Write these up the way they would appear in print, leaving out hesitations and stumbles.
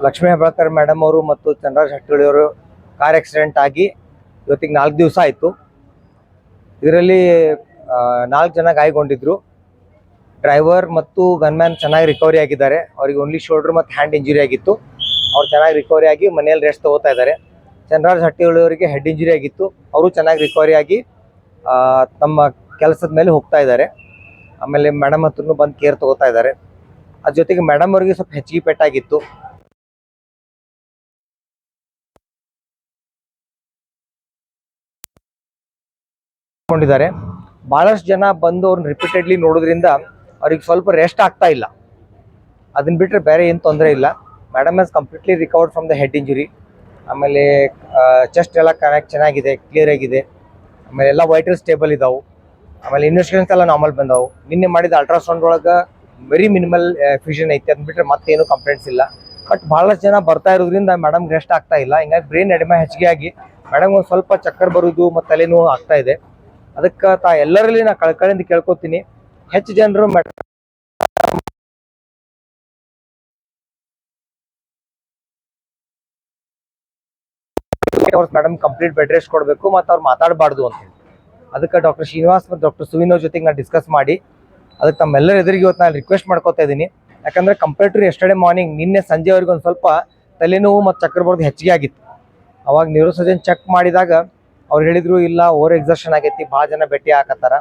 Lakshmi Hebbalkar madam ಅವರು ಮತ್ತು ಚಂದ್ರರಾಜ್ ಹಟ್ಟಿಹೊಳಿ ಅವರು ಕಾರ್ ಆಕ್ಸಿಡೆಂಟ್ ಆಗಿ ಇವತ್ತಿಗೆ 4 ದಿವಸ ಆಯಿತು. ಇದರಲ್ಲಿ 4 ಜನ ಗಾಯಗೊಂಡಿದ್ರು. ಡ್ರೈವರ್ ಮತ್ತು ಗನ್ಮ್ಯಾನ್ ಚೆನ್ನಾಗಿ ರಿಕವರಿ ಆಗಿದ್ದಾರೆ. ಅವರಿಗೆ ಓನ್ಲಿ ಶೋಲ್ಡರ್ ಮತ್ತು ಹ್ಯಾಂಡ್ ಇಂಜುರಿ ಆಗಿತ್ತು. ಅವ್ರು ಚೆನ್ನಾಗಿ ರಿಕವರಿ ಆಗಿ ಮನೆಯಲ್ಲಿ ರೆಸ್ಟ್ ತಗೋತಾ ಇದ್ದಾರೆ. ಚಂದ್ರರಾಜ್ ಹಟ್ಟಿಹೊಳಿ ಅವರಿಗೆ ಹೆಡ್ ಇಂಜುರಿ ಆಗಿತ್ತು. ಅವರು ಚೆನ್ನಾಗಿ ರಿಕವರಿ ಆಗಿ ತಮ್ಮ ಕೆಲಸದ ಮೇಲೆ ಹೋಗ್ತಾ ಇದ್ದಾರೆ. ಆಮೇಲೆ ಮೇಡಮ್ ಹತ್ರನೂ ಬಂದು ಕೇರ್ ತಗೋತಾ ಇದ್ದಾರೆ. ಅದ್ರ ಜೊತೆಗೆ ಮೇಡಮ್ ಅವರಿಗೆ ಸ್ವಲ್ಪ ಹೆಚ್ಚಿಗೆ ಪೆಟ್ಟಾಗಿತ್ತು. ಕೊಂಡಿದ್ದಾರೆ. ಬಹಳಷ್ಟು ಜನ ಬಂದು ಅವ್ರನ್ನ ರಿಪೀಟೆಡ್ಲಿ ನೋಡೋದ್ರಿಂದ ಅವ್ರಿಗೆ ಸ್ವಲ್ಪ ರೆಸ್ಟ್ ಆಗ್ತಾ ಇಲ್ಲ. ಅದನ್ನ ಬಿಟ್ಟರೆ ಬೇರೆ ಏನು ತೊಂದರೆ ಇಲ್ಲ. Madam has completely recovered from the head injury. ಆಮೇಲೆ ಚೆಸ್ಟ್ ಎಲ್ಲ ಚೆನ್ನಾಗಿದೆ, ಕ್ಲಿಯರ್ ಆಗಿದೆ. ಆಮೇಲೆ ಎಲ್ಲ ವೈಟಲ್ ಸ್ಟೇಬಲ್ ಇದಾವೆ. ಆಮೇಲೆ ಇನ್ವೆಸ್ಟಿಗೇಷನ್ಸ್ ಎಲ್ಲ ನಾರ್ಮಲ್ ಬಂದಾವು. ನಿನ್ನೆ ಮಾಡಿದ ಅಲ್ಟ್ರಾಸೌಂಡ್ ಒಳಗೆ ವೆರಿ ಮಿನಿಮಲ್ ಫ್ಯೂಷನ್ ಐತಿ. ಅದನ್ನ ಬಿಟ್ಟರೆ ಮತ್ತೇನು ಕಂಪ್ಲೇಂಟ್ಸ್ ಇಲ್ಲ. ಬಟ್ ಭಾಳಷ್ಟು ಜನ ಬರ್ತಾ ಇರೋದ್ರಿಂದ ಮೇಡಮ್ ರೆಸ್ಟ್ ಆಗ್ತಾ ಇಲ್ಲ. ಹಿಂಗಾಗಿ ಬ್ರೈನ್ ಎಡಿಮಾ ಹೆಚ್ಚಿಗೆ ಆಗಿ ಮೇಡಮ್ ಒಂದು ಸ್ವಲ್ಪ ಚಕ್ಕರ್ ಬರೋದು ಮತ್ತು ತಲೆನೋವು ಆಗ್ತಾ ಇದೆ. ಅದಕ್ಕೆ ಎಲ್ಲರಲ್ಲಿ ನಾ ಕಳ್ಕಳಿಂದ ಕೇಳ್ಕೊತೀನಿ, ಹೆಚ್ಚು ಜನರು ಮೇಡಮ್ ಕಂಪ್ಲೀಟ್ ಬೆಡ್ ರೆಸ್ಟ್ ಕೊಡಬೇಕು ಮತ್ತು ಅವ್ರು ಮಾತಾಡಬಾರ್ದು ಅಂತ ಹೇಳಿ. ಅದಕ್ಕೆ ಡಾಕ್ಟರ್ ಶ್ರೀನಿವಾಸ್ ಮತ್ತು ಡಾಕ್ಟರ್ ಸುವಿನ್ ಅವ್ರ ಜೊತೆಗೆ ನಾನು ಡಿಸ್ಕಸ್ ಮಾಡಿ ಅದಕ್ಕೆ ತಮ್ಮೆಲ್ಲರ ಎದುರಿಗೆ ಇವತ್ತು ನಾನು ರಿಕ್ವೆಸ್ಟ್ ಮಾಡ್ಕೋತಾ ಇದ್ದೀನಿ. ಯಾಕಂದರೆ ಕಂಪೇರ್ ಟು ಎಸ್ಟರ್ಡೇ ಮಾರ್ನಿಂಗ್, ನಿನ್ನೆ ಸಂಜೆವರೆಗೆ ಒಂದು ಸ್ವಲ್ಪ ತಲೆನೋವು ಮತ್ತು ಚಕ್ಕರ್ ಬರೋದು ಹೆಚ್ಚಿಗೆ ಆಗಿತ್ತು. ಅವಾಗ ನ್ಯೂರೋಸರ್ಜನ್ ಚೆಕ್ ಮಾಡಿದಾಗ ಅವ್ರು ಹೇಳಿದ್ರು, ಇಲ್ಲ ಓವರ್ ಎಕ್ಸರ್ಷನ್ ಆಗೈತಿ, ಭಾಳ ಜನ ಭೇಟಿ ಹಾಕತ್ತಾರ.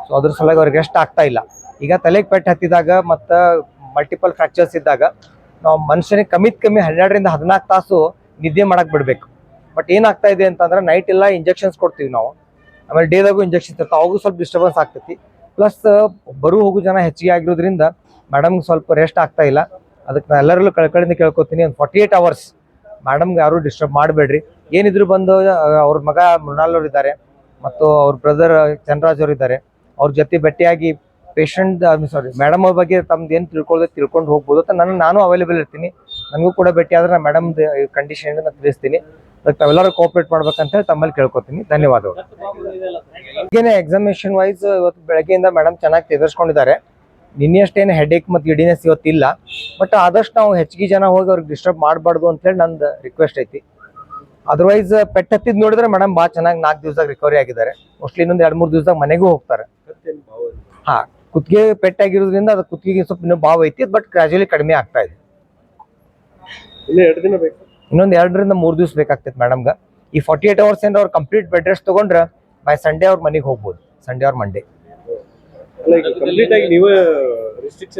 ಸೊ ಅದ್ರ ಸಲುವಾಗಿ ಅವ್ರಿಗೆ ರೆಸ್ಟ್ ಆಗ್ತಾ ಇಲ್ಲ. ಈಗ ತಲೆಗೆ ಪೆಟ್ಟು ಹತ್ತಿದಾಗ ಮತ್ತು ಮಲ್ಟಿಪಲ್ ಫ್ರ್ಯಾಕ್ಚರ್ಸ್ ಇದ್ದಾಗ ನಾವು ಮನುಷ್ಯನಿಗೆ ಕಮ್ಮಿ 12ರಿಂದ 14 ತಾಸು ನಿದ್ದೆ ಮಾಡಕ್ಕೆ ಬಿಡಬೇಕು. ಬಟ್ ಏನಾಗ್ತಾ ಇದೆ ಅಂತಂದ್ರೆ ನೈಟ್ ಎಲ್ಲ ಇಂಜೆಕ್ಷನ್ಸ್ ಕೊಡ್ತೀವಿ ನಾವು. ಆಮೇಲೆ ಡೇದಾಗೂ ಇಂಜೆಕ್ಷನ್ಸ್ ಇರ್ತಾವೆ, ಅವಾಗೂ ಸ್ವಲ್ಪ ಡಿಸ್ಟರ್ಬೆನ್ಸ್ ಆಗ್ತೈತಿ. ಪ್ಲಸ್ ಹೋಗು ಜನ ಹೆಚ್ಚಿಗೆ ಆಗಿರೋದ್ರಿಂದ ಮೇಡಮ್ಗೆ ಸ್ವಲ್ಪ ರೆಸ್ಟ್ ಆಗ್ತಾ ಇಲ್ಲ. ಅದಕ್ಕೆ ನಾನು ಎಲ್ಲರಲ್ಲೂ ಕಳ್ಕಳಿಂದ ಕೇಳ್ಕೊತೀನಿ, ಒಂದು 48 hours ಮೇಡಮ್ಗೆ ಯಾರು ಡಿಸ್ಟರ್ಬ್ ಮಾಡಬೇಡ್ರಿ. ಏನಿದ್ರು ಬಂದು ಅವ್ರ ಮಗ ಮೃಣಾಲ್ ಅವರು ಇದ್ದಾರೆ ಮತ್ತು ಅವ್ರ ಬ್ರದರ್ ಚಂದ್ರರಾಜ್ ಅವರು ಇದ್ದಾರೆ. ಅವ್ರ ಜೊತೆ ಭೇಟಿಯಾಗಿ ಮೇಡಮ್ ಅವ್ರ ಬಗ್ಗೆ ತಮ್ದು ಏನು ತಿಳ್ಕೊಂಡು ಹೋಗ್ಬೋದು ಅಂತ ನಾನು ಅವೈಲೇಬಲ್ ಇರ್ತೀನಿ. ನನಗೂ ಕೂಡ ಭೇಟಿ ಆದ್ರೆ ನಾನು ಮೇಡಮ್ದು ಕಂಡೀಷನ್ ನಾನು ತಿಳಿಸ್ತೀನಿ. ಅದಕ್ಕೆ ತಾವೆಲ್ಲರೂ ಕೋಆಪ್ರೇಟ್ ಮಾಡ್ಬೇಕಂತ ಹೇಳಿ ತಮ್ಮಲ್ಲಿ ಕೇಳ್ಕೊತೀನಿ. ಧನ್ಯವಾದಗಳು. ಈಗೇನೆ ಎಕ್ಸಾಮಿನೇಷನ್ ವೈಸ್ ಇವತ್ತು ಬೆಳಗ್ಗೆಯಿಂದ ಮೇಡಮ್ ಚೆನ್ನಾಗಿ ಎದುರಿಸ್ಕೊಂಡಿದ್ದಾರೆ. ನಿನ್ನೆಷ್ಟೇನು ಹೆಡ್ಏಕ್ ಮತ್ತು ಗಿಡಿನೆಸ್ ಇವತ್ತಿಲ್ಲ. ಬಟ್ ಆದಷ್ಟು ನಾವು ಹೆಚ್ಚಿಗೆ ಜನ ಹೋಗಿ ಅವ್ರಿಗೆ ಡಿಸ್ಟರ್ಬ್ ಮಾಡಬಾರ್ದು ಅಂತೇಳಿ ನಂದು ರಿಕ್ವೆಸ್ಟ್ ಐತಿ. ಅದರ್ವೈಸ್ ಪೆಟ್ಟು ಹತ್ತಿದ್ ನೋಡಿದ್ರೆ ಮೇಡಮ್ ಭಾಳ ಚೆನ್ನಾಗಿ 4 ದಿವಸದಾಗ ರಿಕವರಿ ಆಗಿದ್ದಾರೆ. ಮೋಸ್ಟ್ಲಿ ಇನ್ನೊಂದು 2-3 ದಿವಸದಾಗ ಮನೆಗೂ ಹೋಗ್ತಾರೆ. ಕುತ್ತಿಗೆ ಪೆಟ್ಟಾಗಿರೋದ್ರಿಂದ ಅದು ಕುತ್ತಿಗೆ ಸ್ವಲ್ಪ ಇನ್ನೂ ಭಾವ ಐತಿ. ಬಟ್ ಗ್ರಾಜುಯಲಿ ಕಡಿಮೆ ಆಗ್ತಾ ಇದೆ. ಇನ್ನೊಂದು 2ರಿಂದ 3 ದಿವಸ ಬೇಕಾಗ್ತೈತೆ ಮೇಡಮ್ಗೆ. ಈ 48 hours ಏನಾರ ಅವ್ರು ಕಂಪ್ಲೀಟ್ ಬೆಡ್ ರೆಸ್ಟ್ ತೊಗೊಂಡ್ರೆ ಬೈ ಸಂಡೇ ಅವ್ರ ಮನೆಗೆ ಹೋಗ್ಬೋದು. ಸಂಡೇ ಆರ್ ಮಂಡೇ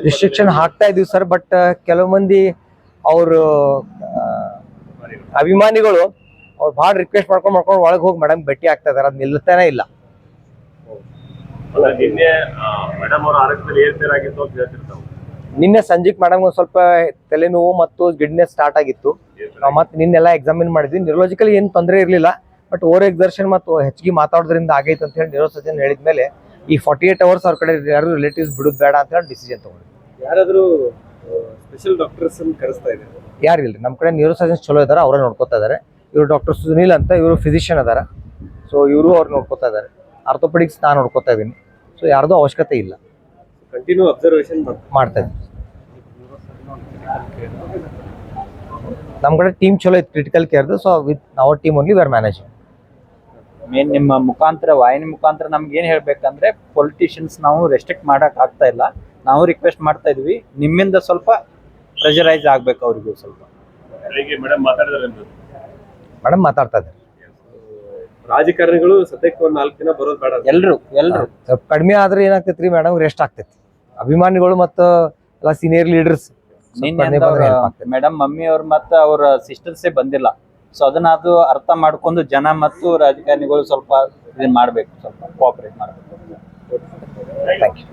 ರಿಸ್ಟ್ರಿಕ್ಷನ್ ಹಾಕ್ತಾ ಇದೀವಿ ಸರ್. ಬಟ್ ಕೆಲವು ಮಂದಿ ಅವರು ಅಭಿಮಾನಿಗಳು ಅವ್ರು ಭಾಳ ರಿಕ್ವೆಸ್ಟ್ ಮಾಡ್ಕೊಂಡು ಒಳಗೆ ಹೋಗಿ ಮೇಡಮ್ ಭೇಟಿ ಆಗ್ತಾ ಇದಾರೆ. ಅದು ನಿಲ್ತಾನೆ ಇಲ್ಲ. ನಿನ್ನೆ ಸಂಜೆಗೆ ಮೇಡಮ್ ಒಂದು ಸ್ವಲ್ಪ ತಲೆನೋವು ಮತ್ತು ಗಿಡ್ನೆಸ್ ಸ್ಟಾರ್ಟ್ ಆಗಿತ್ತು. ನಾವು ಮತ್ತೆ ನಿನ್ನೆಲ್ಲ ಎಕ್ಸಾಮಿನ್ ಮಾಡಿದ್ವಿ. ನ್ಯೂರಲಾಜಿಕಲಿ ಏನು ತೊಂದರೆ ಇರಲಿಲ್ಲ. ಬಟ್ ಓವರ್ ಎಕ್ಸರ್ಷನ್ ಮತ್ತು ಹೆಚ್ಚಿಗೆ ಮಾತಾಡೋದ್ರಿಂದ ಆಗೈತೆ ಅಂತ ಹೇಳಿ ನ್ಯೂರೋಸರ್ಜನ್ ಹೇಳಿದ್ಮೇಲೆ ಈ 48 hours ಅವ್ರ ಕಡೆ ಯಾರು ರಿಲೇಟಿವ್ಸ್ ಬಿಡೋದು ಬೇಡ ಅಂತ ಹೇಳಿ ಡಿಸಿಷನ್ ತಗೊಂಡು. ಯಾರಾದರೂ ಸ್ಪೆಷಲ್ ಡಾಕ್ಟರ್ಸ್ ಕರೆಸ್ತಾ ಇದ್ದಾರೆ? ಯಾರು ಇಲ್ಲ, ನಮ್ಮ ಕಡೆ ನ್ಯೂರೋಸರ್ಜನ್ಸ್ ಚಲೋ ಇದ್ದಾರೆ, ಅವರೇ ನೋಡ್ಕೋತಾ ಇದ್ದಾರೆ. ಇವರು ಡಾಕ್ಟರ್ ಸುನೀಲ್ ಅಂತ, ಇವರು ಫಿಸಿಷಿಯನ್ ಅದಾರ. ಸೊ ಇವರು ಅವ್ರು ನೋಡ್ಕೋತಾ ಇದ್ದಾರೆ. ಆರ್ಥೋಪೆಡಿಕ್ಸ್ ನಾನು ನೋಡ್ಕೋತಾ ಇದ್ದೀನಿ. ಸೊ ಯಾರ್ದು ಅವಶ್ಯಕತೆ ಇಲ್ಲ. ಕಂಟಿನ್ಯೂ ಅಬ್ಸರ್ವೇಷನ್ ಮಾಡ್ತಾ ಇದ್ದೀನಿ. ನಮ್ಮ ಕಡೆ ಟೀಮ್ ಚಲೋ ಇತ್ತು ಕ್ರಿಟಿಕಲ್ ಕೇರ್ದು. So with our team only we are managing. ಮೇನ್ ನಿಮ್ಮ ಮುಖಾಂತರ ವಾಹಿನಿ ಮುಖಾಂತರ ನಮ್ಗೆ ಏನು ಹೇಳ್ಬೇಕಂದ್ರೆ, ಪೊಲಿಟಿಷಿಯನ್ಸ್ ನಾವು ರೆಸ್ಟ್ರಿಕ್ಟ್ ಮಾಡಕ್ ಆಗ್ತಾ ಇಲ್ಲ. ನಾವು ರಿಕ್ವೆಸ್ಟ್ ಮಾಡ್ತಾ ಇದ್ವಿ, ನಿಮ್ಮಿಂದ ಸ್ವಲ್ಪ ಪ್ರೆಷರೈಸ್ ಆಗ್ಬೇಕು ಅವ್ರಿಗೂ ಸ್ವಲ್ಪ. ಮೇಡಮ್ ಮಾತಾಡ್ತಾ ಇದ್ದಾರೆ. ರಾಜಕಾರಣಿಗಳು ಸದ್ಯಕ್ಕೆ ಒಂದು 4 ದಿನ ಬರೋದು ಬೇಡ. ಎಲ್ರು ಸ್ವಲ್ಪ ಕಡಿಮೆ ಆದ್ರೆ ಏನಾಗ್ತೈತ್ರಿ ಮೇಡಮ್, ರೆಸ್ಟ್ ಆಗ್ತೈತಿ. ಅಭಿಮಾನಿಗಳು ಮತ್ತು ಎಲ್ಲ ಸೀನಿಯರ್ ಲೀಡರ್ಸ್ ಮೇಡಮ್ ಮಮ್ಮಿ ಅವ್ರು ಮತ್ತು ಅವ್ರ ಸಿಸ್ಟರ್ಸೇ ಬಂದಿಲ್ಲ. ಸೊ ಅದನ್ನ ಅದು ಅರ್ಥ ಮಾಡ್ಕೊಂಡು ಜನ ಮತ್ತು ರಾಜಕಾರಣಿಗಳು ಸ್ವಲ್ಪ ಇದನ್ನ ಮಾಡ್ಬೇಕು, ಸ್ವಲ್ಪ ಕೋಆಪರೇಟ್ ಮಾಡ್ಬೇಕು. Thank you.